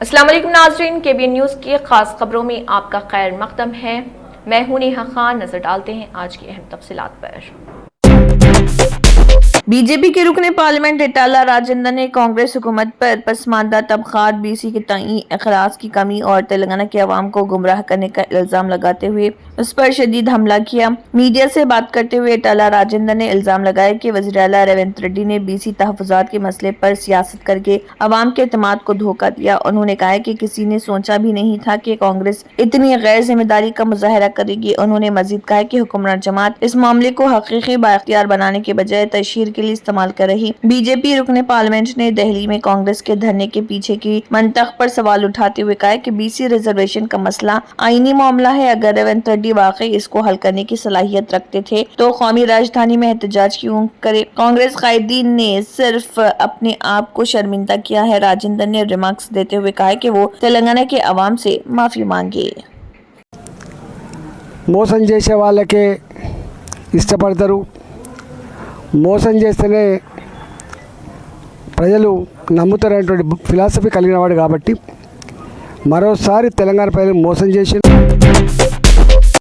السلام علیکم ناظرین، KBN نیوز کی خاص خبروں میں آپ کا خیر مقدم ہے۔ میں ہوں نیہا خان۔ نظر ڈالتے ہیں آج کی اہم تفصیلات پر۔ بی جے پی کے رکن پارلیمنٹ ایٹالہ راجندر نے کانگریس حکومت پر پسماندہ طبقات، BC کے تئیں اخلاص کی کمی اور تلنگانہ کے عوام کو گمراہ کرنے کا الزام لگاتے ہوئے اس پر شدید حملہ کیا۔ میڈیا سے بات کرتے ہوئے ایٹالہ راجندر نے الزام لگایا کہ وزیر اعلیٰ ریونت ریڈی نے BC تحفظات کے مسئلے پر سیاست کر کے عوام کے اعتماد کو دھوکہ دیا۔ انہوں نے کہا کہ کسی نے سوچا بھی نہیں تھا کہ کانگریس اتنی غیر ذمہ داری کا مظاہرہ کرے گی۔ انہوں نے مزید کہا کہ حکمران جماعت اس معاملے کو حقیقی بااختیار بنانے کے بجائے تشہیر کے لیے استعمال کر رہی۔ بی جے پی رکن پارلیمنٹ نے دہلی میں کانگریس کے دھرنے کے پیچھے کی منطق پر سوال اٹھاتے ہوئے کہا کہ BC ریزرویشن کا مسئلہ آئینی معاملہ ہے۔ اگر ریونت ریڈی واقعی اس کو حل کرنے کی صلاحیت رکھتے تھے تو قومی راجدھانی میں احتجاج کیوں کرے؟ کانگریس قائدین نے صرف اپنے آپ کو شرمندہ کیا ہے۔ راجندر نے ریمارکس دیتے ہوئے کہا کہ وہ تلنگانہ کے عوام سے معافی مانگے۔ మోసం చేసే వాళ్ళకే ఇష్టపడతారు, మోసం చేస్తేనే ప్రజలు నమ్ముతారనేటువంటి ఫిలాసఫీ కలిగిన వాడు కాబట్టి మరోసారి తెలంగాణ ప్రజలు మోసం చేసి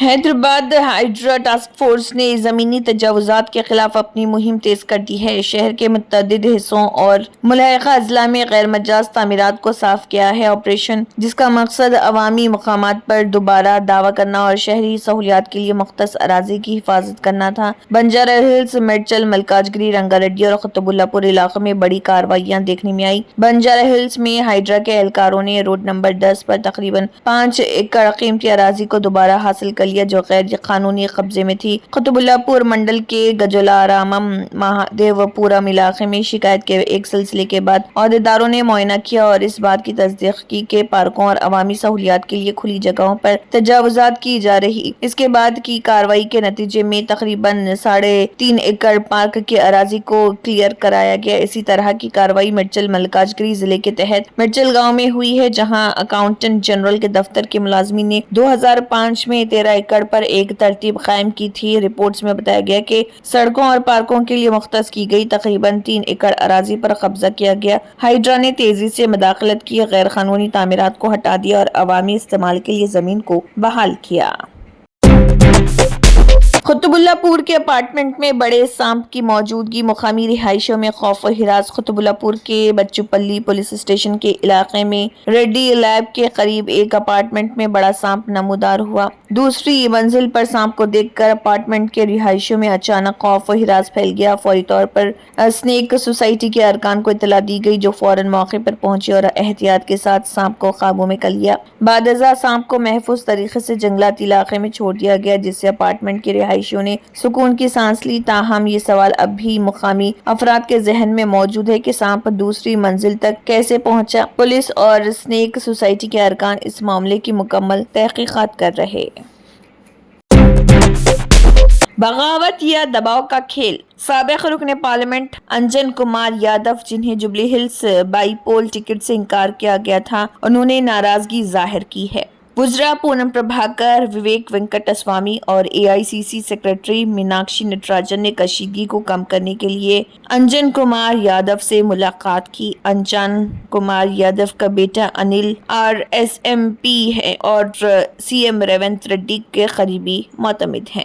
حیدرآباد ہائیڈرا ٹاسک فورس نے زمینی تجاوزات کے خلاف اپنی مہم تیز کر دی ہے۔ شہر کے متعدد حصوں اور ملحقہ اضلاع میں غیر مجاز تعمیرات کو صاف کیا ہے۔ آپریشن، جس کا مقصد عوامی مقامات پر دوبارہ دعویٰ کرنا اور شہری سہولیات کے لیے مختص اراضی کی حفاظت کرنا تھا۔ بنجارہ ہلز، میڈچل، ملکاج گری، رنگا ریڈی اور قطب اللہ پور علاقوں میں بڑی کارروائیاں دیکھنے میں آئی۔ بنجارہ ہلز میں ہائیڈرا کے اہلکاروں نے روڈ نمبر 10 پر تقریباً 5 ایکڑ قیمتی اراضی کو دوبارہ حاصل کر لیا جو غیر قانونی قبضے میں تھی۔ قطب اللہ پور منڈل کے گجولارامم مہادیو پورم علاقے میں شکایت کے ایک سلسلے کے بعد عہدیداروں نے معائنہ کیا اور اس بات کی تصدیق کی کہ پارکوں اور عوامی سہولیات کے لیے کھلی جگہوں پر تجاوزات کی جا رہی۔ اس کے بعد کی کارروائی کے نتیجے میں تقریباً 3.5 ایکڑ پارک کے اراضی کو کلیئر کرایا گیا۔ اسی طرح کی کارروائی میڈچل ملکاج گری ضلع کے تحت میڈچل گاؤں میں ہوئی ہے، جہاں اکاؤنٹنٹ جنرل کے دفتر کے ملازمین نے 2005 میں 13 ایکڑ پر ایک ترتیب قائم کی تھی۔ رپورٹس میں بتایا گیا کہ سڑکوں اور پارکوں کے لیے مختص کی گئی تقریباً 3 ایکڑ اراضی پر قبضہ کیا گیا۔ ہائیڈرا نے تیزی سے مداخلت کی، غیر قانونی تعمیرات کو ہٹا دیا اور عوامی استعمال کے لیے زمین کو بحال کیا۔ قطب اللہ پور کے اپارٹمنٹ میں بڑے سانپ کی موجودگی، مقامی رہائشیوں میں خوف و ہراس۔ قطب اللہ پور کے بچو پلی پولیس اسٹیشن کے علاقے میں ریڈی لیب کے قریب ایک اپارٹمنٹ میں بڑا سانپ نمودار ہوا۔ دوسری منزل پر سانپ کو دیکھ کر اپارٹمنٹ کے رہائشیوں میں اچانک خوف و ہراس پھیل گیا۔ فوری طور پر اسنیک سوسائٹی کے ارکان کو اطلاع دی گئی، جو فوراً موقع پر پہنچے اور احتیاط کے ساتھ سانپ کو قابو میں کر لیا۔ بعد ازاں سانپ کو محفوظ طریقے سے جنگلاتی علاقے میں چھوڑ دیا گیا، جس سے اپارٹمنٹ کے رہائشیوں نے سکون کی سانس لی۔ تاہم یہ سوال اب بھی مقامی افراد کے ذہن میں موجود ہے کہ سانپ دوسری منزل تک کیسے پہنچا۔ پولیس اور اسنیک سوسائٹی کے ارکان اس معاملے کی مکمل تحقیقات کر رہے۔ بغاوت یا دباؤ کا کھیل، سابق رکن پارلیمنٹ انجن کمار یادو، جنہیں Jubilee Hills bypoll ticket سے انکار کیا گیا تھا، انہوں نے ناراضگی ظاہر کی ہے۔ وزراء پونم پربھاکر، وویک وینکٹ اسوامی اور AICC سیکریٹری میناکشی نٹراجن نے کشیدگی کو کم کرنے کے لیے انجن کمار یادو سے ملاقات کی۔ انجن کمار یادو کا بیٹا انل RSMP ہے اور CM ریونت ریڈی کے قریبی معتمد ہیں۔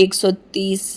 130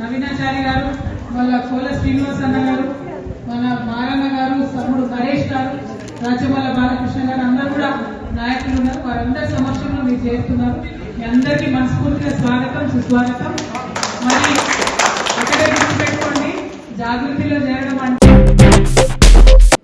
నవీనాచారి గారు, వాళ్ళ కోల శ్రీనివాస్ అన్న గారు, మన మారన్న గారు, తమ్ముడు నరేష్ గారు, రాజమల్ల బాలకృష్ణ గారు అందరూ కూడా నాయకులు ఉన్నారు. వారందరి సమక్షంలో మీరు చేస్తున్నారు. మీ అందరికీ మనస్ఫూర్తిగా స్వాగతం, సుస్వాగతం. మరి ఒకటే గుర్తుపెట్టుకోండి, జాగృతిలో చేరడం అంటే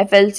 FLC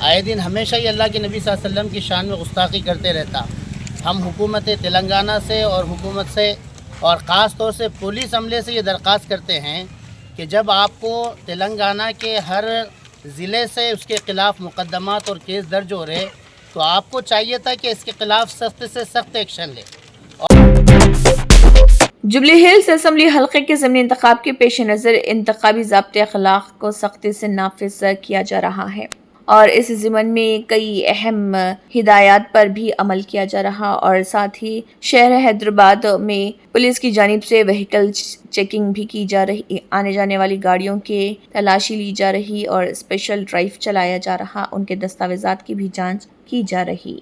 آئے دن ہمیشہ ہی اللہ کے نبی صلی اللہ علیہ وسلم کی شان میں گستاخی کرتے رہتا. ہم حکومت تلنگانہ سے اور حکومت سے اور خاص طور سے پولیس عملے سے یہ درخواست کرتے ہیں کہ جب آپ کو تلنگانہ کے ہر ضلع سے اس کے خلاف مقدمات اور کیس درج ہو رہے تو آپ کو چاہیے تھا کہ اس کے خلاف سخت سے سخت ایکشن لے. جبلی ہلز اسمبلی حلقے کے ضمنی انتخاب کے پیش نظر انتخابی ضابطۂ اخلاق کو سختی سے نافذ کیا جا رہا ہے اور اس ضمن میں کئی اہم ہدایات پر بھی عمل کیا جا رہا اور ساتھ ہی شہر حیدرآباد میں پولیس کی جانب سے وہیکل چیکنگ بھی کی جا رہی, آنے جانے والی گاڑیوں کے تلاشی لی جا رہی اور اسپیشل ڈرائیو چلایا جا رہا, ان کے دستاویزات کی بھی جانچ کی جا رہی.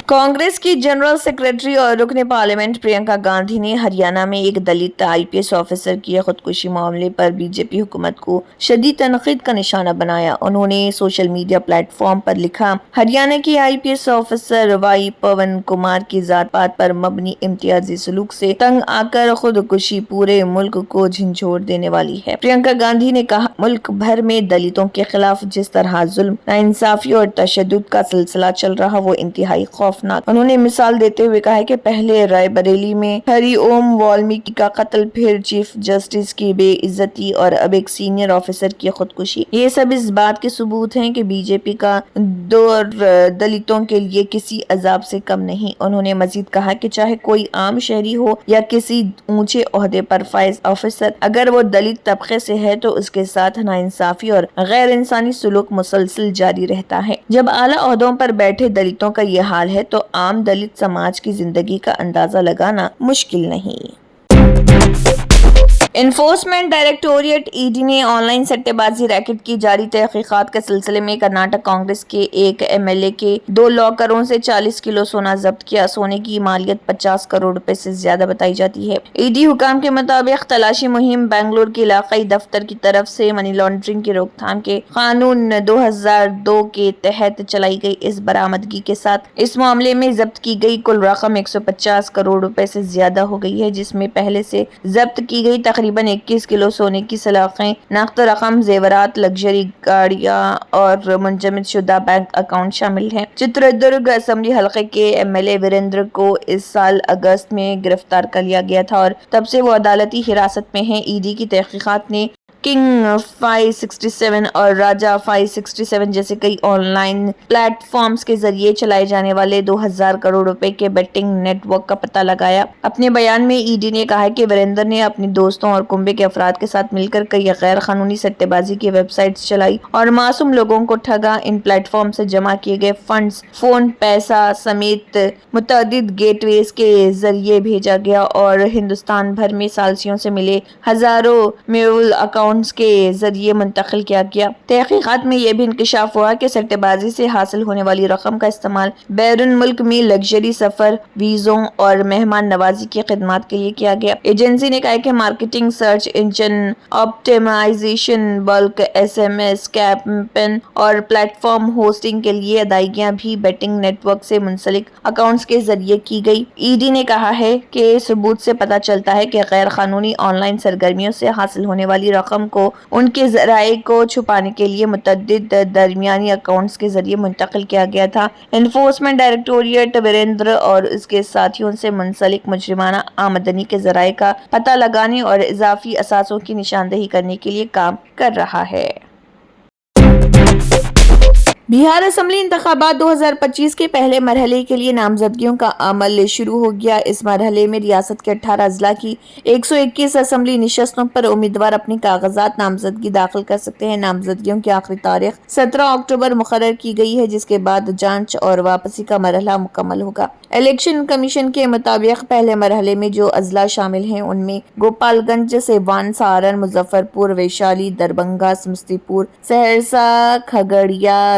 کانگریس کی جنرل سیکریٹری اور رکن پارلیمنٹ پرینکا گاندھی نے ہریانہ میں ایک دلت IPS آفیسر کی خودکشی معاملے پر BJP حکومت کو شدید تنقید کا نشانہ بنایا. انہوں نے سوشل میڈیا پلیٹ فارم پر لکھا, ہریانہ کی IPS officer Y Pawan Kumar کی ذات پات پر مبنی امتیازی سلوک سے تنگ آ کر خودکشی پورے ملک کو جھنجھوڑ دینے والی ہے. پرینکا گاندھی نے کہا, ملک بھر میں دلتوں کے خلاف جس طرح ظلم, ناانصافی اور تشدد کا سلسلہ چل رہا وہ انتہائی خوفناک. انہوں نے مثال دیتے ہوئے کہا کہ پہلے رائے بریلی میں ہری اوم والمیکی کا قتل, پھر چیف جسٹس کی بے عزتی اور اب ایک سینئر آفیسر کی خودکشی. یہ سب اس بات کے ثبوت ہیں کہ BJP کا دور دلتوں کے لیے کسی عذاب سے کم نہیں. انہوں نے مزید کہا کہ چاہے کوئی عام شہری ہو یا کسی اونچے عہدے پر فائز آفیسر, اگر وہ دلت طبقے سے ہے تو اس کے ساتھ ناانصافی اور غیر انسانی سلوک مسلسل جاری رہتا ہے. جب اعلیٰ عہدوں پر بیٹھے دلتوں کا یہ حال ہے تو عام دلت سماج کی زندگی کا اندازہ لگانا مشکل نہیں. انفورسمنٹ ڈائریکٹوریٹ ED نے آن لائن سٹے بازی ریکٹ کی جاری تحقیقات کے سلسلے میں کرناٹک کانگریس کے ایک MLA کے 2 لاکروں سے 40 کلو سونا ضبط کیا. سونے کی مالیت 50 کروڑ روپے سے زیادہ بتائی جاتی ہے. ED حکام کے مطابق تلاشی مہم بنگلور کے علاقائی دفتر کی طرف سے منی لانڈرنگ کی روک تھام کے قانون 2002 کے تحت چلائی گئی. اس برآمدگی کے ساتھ اس معاملے میں ضبط کی گئی کل رقم 150 کروڑ روپے سے زیادہ ہو گئی ہے, جس میں پہلے سے ضبط کی گئی تقریباً 21 کلو سونے کی سلاخیں, نقد رقم, زیورات, لگژری گاڑیاں اور منجمد شدہ بینک اکاؤنٹ شامل ہیں. چتردرگ اسمبلی حلقے کے MLA وریندر کو اس سال اگست میں گرفتار کر لیا گیا تھا اور تب سے وہ عدالتی حراست میں ہیں. ED کی تحقیقات نے کنگ 567 اور راجا 567 جیسے کئی آن لائن پلیٹ فارمز کے ذریعے چلائے جانے والے 2000 کروڑ روپے کے بیٹنگ نیٹ ورک کا پتہ لگایا. اپنے بیان میں ED نے کہا کہ وریندر نے اپنے دوستوں اور کنبے کے افراد کے ساتھ مل کر کئی غیر قانونی سٹے بازی کی ویب سائٹس چلائی اور معصوم لوگوں کو ٹھگا. ان پلیٹ فارم سے جمع کیے گئے فنڈز فون, پیسہ سمیت متعدد گیٹ ویز کے ذریعے بھیجا گیا اور ہندوستان بھر میں ثالثیوں سے ملے ہزاروں میول اکاؤنٹس کے ذریعے منتقل کیا گیا. تحقیقات میں یہ بھی انکشاف ہوا کہ سٹے بازی سے حاصل ہونے والی رقم کا استعمال بیرون ملک میں لگژری سفر, ویزوں اور مہمان نوازی کی خدمات کے لیے کیا گیا. ایجنسی نے کہا کہ مارکیٹنگ, سرچ انجن آپٹیمائزیشن, بلک SMS کیمپین اور پلیٹ فارم ہوسٹنگ کے لیے ادائیگیاں بھی بیٹنگ نیٹ ورک سے منسلک اکاؤنٹس کے ذریعے کی گئی. ED نے کہا ہے کہ ثبوت سے پتہ چلتا ہے کہ غیر قانونی آن لائن سرگرمیوں سے حاصل ہونے والی رقم کو ان کے ذرائع کو چھپانے کے لیے متعدد درمیانی اکاؤنٹس کے ذریعے منتقل کیا گیا تھا. انفورسمنٹ ڈائریکٹوریٹ وریندر اور اس کے ساتھیوں سے منسلک مجرمانہ آمدنی کے ذرائع کا پتہ لگانے اور اضافی اثاثوں کی نشاندہی کرنے کے لیے کام کر رہا ہے. بہار اسمبلی انتخابات 2025 کے پہلے مرحلے کے لیے نامزدگیوں کا عمل شروع ہو گیا. اس مرحلے میں ریاست کے 18 اضلاع کی 121 اسمبلی نشستوں پر امیدوار اپنے کاغذات نامزدگی داخل کر سکتے ہیں. نامزدگیوں کی آخری تاریخ 17 اکتوبر مقرر کی گئی ہے, جس کے بعد جانچ اور واپسی کا مرحلہ مکمل ہوگا. الیکشن کمیشن کے مطابق پہلے مرحلے میں جو اضلاع شامل ہیں ان میں گوپال گنج, سیوان, سارن, مظفر پور, ویشالی, دربھنگا, سمستی پور, Saharsa, Khagaria,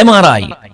MRI,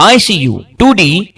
ICU, 2D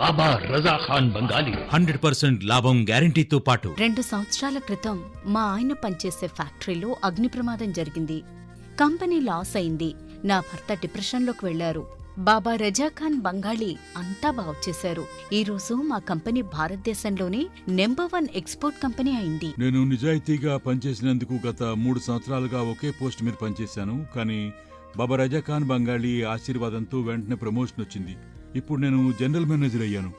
బాబా రజా ఖాన్ బంగాలి 100% లాభం గ్యారెంటీతో పాటు 2 సంవత్సరాల క్రితం మా ఆయన పనిచేసే ఫ్యాక్టరీలో అగ్ని ప్రమాదం జరిగింది. కంపెనీ లాస్ అయింది. నా భర్త డిప్రెషన్లోకి వెళ్లారు. బాబా రజాఖాన్ బంగాళీ అంతా బాగు చేశారు. ఈ రోజు మా కంపెనీ భారతదేశంలోనే నెంబర్ 1 ఎక్స్పోర్ట్ కంపెనీ అయింది. నేను నిజాయితీగా పనిచేసినందుకు గత 3 సంవత్సరాలుగా ఒకే పోస్ట్ మీద పనిచేశాను. కానీ బాబా రజాఖాన్ బంగాళీ ఆశీర్వాదంతో వెంటనే ప్రమోషన్ వచ్చింది. ఇప్పుడు నేను జనరల్ మేనేజర్ అయ్యాను.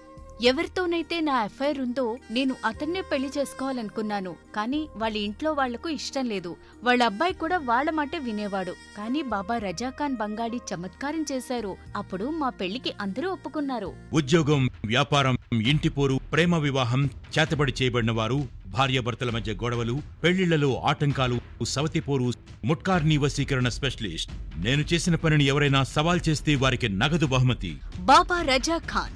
ఎవరితోనైతే నా అఫైర్ ఉందో నేను అతన్నే పెళ్లి చేసుకోవాలనుకున్నాను. కానీ వాళ్ళ ఇంట్లో వాళ్లకు ఇష్టం లేదు. వాళ్ళ అబ్బాయి కూడా వాళ్ళ మాటే వినేవాడు. కానీ బాబా రజాఖాన్ బంగాళీ చమత్కారం చేశారు. అప్పుడు మా పెళ్లికి అందరూ ఒప్పుకున్నారు. ఉద్యోగం, వ్యాపారం, ఇంటి పోరు, ప్రేమ వివాహం, చేతబడి చేయబడిన వారు, భార్యాభర్తల మధ్య గొడవలు, పెళ్లిళ్లలో ఆటంకాలు, సవతిపోరు, ముట్కార్నీ వశీకరణ స్పెషలిస్ట్. నేను చేసిన పనిని ఎవరైనా సవాల్ చేస్తే వారికి నగదు బహుమతి. బాబా రజాఖాన్,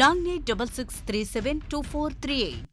9866372438।